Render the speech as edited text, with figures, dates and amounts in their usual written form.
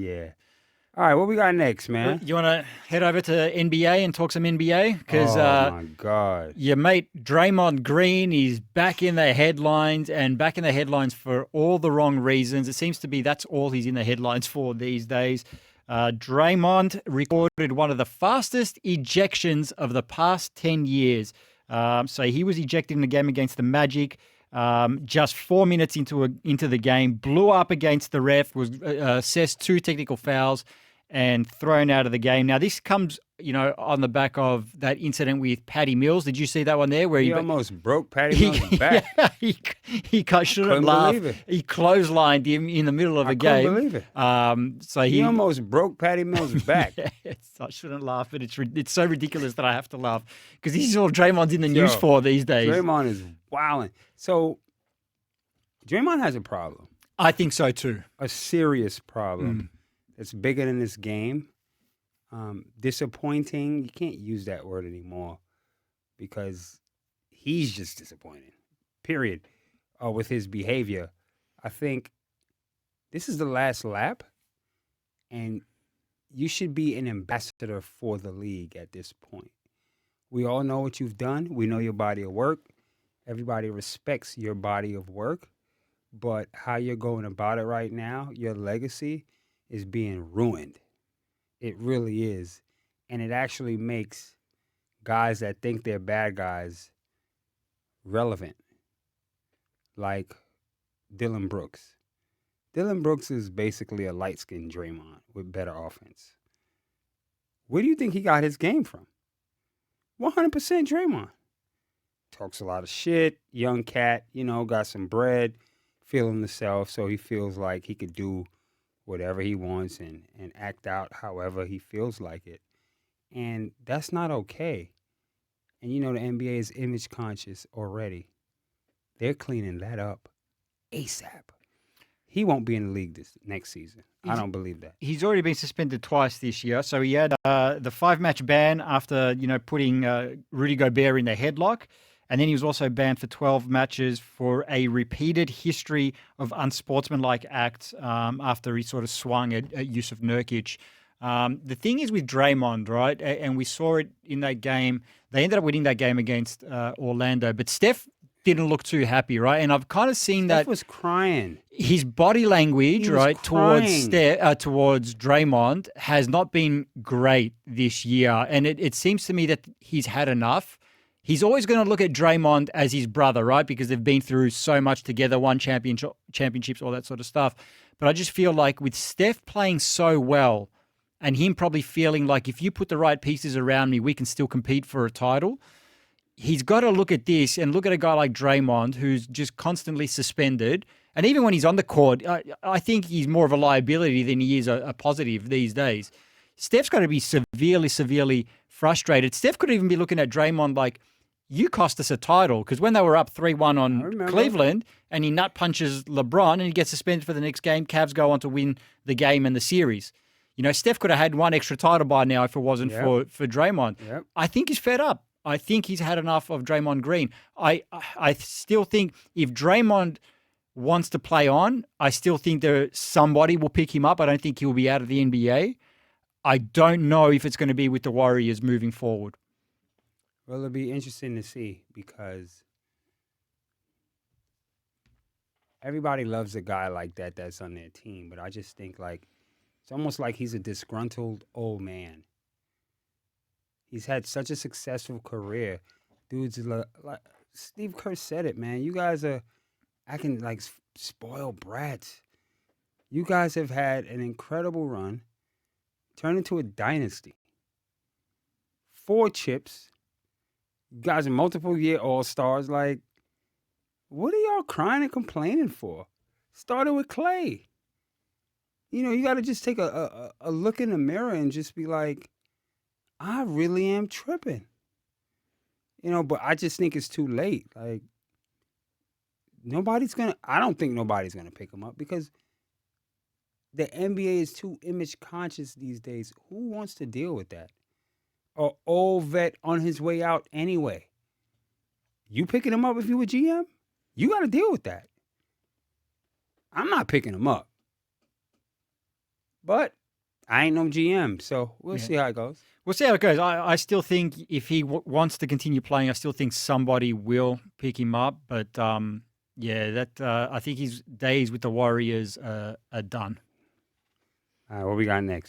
Yeah. All right, what we got next, man? You want to head over to NBA and talk some NBA? Because Oh my God. your mate Draymond Green is back in the headlines, and back in the headlines for all the wrong reasons. It seems to be that's all he's in the headlines for these days. Draymond recorded one of the fastest ejections of the past 10 years. So he was ejected in the game against the Magic. Just 4 minutes into the game, blew up against the ref, was assessed 2 technical fouls, and thrown out of the game. Now, this comes, on the back of that incident with Patty Mills. Did you see that one there? Where he almost broke Patty Mills' back. he shouldn't laugh. He clotheslined him in the middle of a game. I couldn't believe it. So he almost broke Patty Mills' back. I shouldn't laugh, but it's so ridiculous that I have to laugh because this is all Draymond's in the news for these days. Draymond is wilding. So Draymond has a problem. I think so too. A serious problem. It's bigger than this game. Disappointing. You can't use that word anymore because he's just disappointing, period, with his behavior. I think this is the last lap, and you should be an ambassador for the league at this point. We all know what you've done. We know your body of work. Everybody respects your body of work, but how you're going about it right now, your legacy is being ruined. It really is. And it actually makes guys that think they're bad guys relevant. Like Dylan Brooks. Dylan Brooks is basically a light-skinned Draymond with better offense. Where do you think he got his game from? 100% Draymond. Talks a lot of shit. Young cat, got some bread, feeling himself, so he feels like he could do whatever he wants and act out however he feels like it. And that's not okay. And the NBA is image conscious already. They're cleaning that up ASAP. He won't be in the league this next season. I don't believe that. He's already been suspended twice this year. So he had the 5-match ban after, putting Rudy Gobert in the headlock. And then he was also banned for 12 matches for a repeated history of unsportsmanlike acts after he sort of swung at Yusuf Nurkic. The thing is with Draymond, right, and we saw it in that game. They ended up winning that game against Orlando, but Steph didn't look too happy, right? And I've kind of seen Steph was crying. His body language, right, towards Draymond has not been great this year. And it seems to me that he's had enough. He's always going to look at Draymond as his brother, right? Because they've been through so much together, won championships, all that sort of stuff. But I just feel like with Steph playing so well and him probably feeling like if you put the right pieces around me, we can still compete for a title, he's got to look at this and look at a guy like Draymond who's just constantly suspended. And even when he's on the court, I think he's more of a liability than he is a positive these days. Steph's got to be severely frustrated. Steph could even be looking at Draymond like, you cost us a title, because when they were up 3-1 on Cleveland and he nut punches LeBron and he gets suspended for the next game, Cavs go on to win the game and the series. Steph could have had one extra title by now if it wasn't for Draymond. Yep. I think he's fed up. I think he's had enough of Draymond Green. I still think if Draymond wants to play on, I still think somebody will pick him up. I don't think he'll be out of the NBA. I don't know if it's going to be with the Warriors moving forward. Well, it'll be interesting to see because everybody loves a guy like that that's on their team, but I just think it's almost like he's a disgruntled old man. He's had such a successful career. Dudes, like Steve Kerr said it, man. You guys are acting like spoiled brats. You guys have had an incredible run, turned into a dynasty. 4 chips. You guys are multiple-year All-Stars. What are y'all crying and complaining for? Started with Clay. You got to just take a look in the mirror and just be like, I really am tripping. But I just think it's too late. I don't think nobody's going to pick him up because the NBA is too image conscious these days. Who wants to deal with that? An old vet on his way out anyway. You picking him up if you a GM? You got to deal with that. I'm not picking him up. But I ain't no GM, so we'll Yeah. see how it goes. We'll see how it goes. I still think if he wants to continue playing, I still think somebody will pick him up. But I think his days with the Warriors are done. All right, what we got next?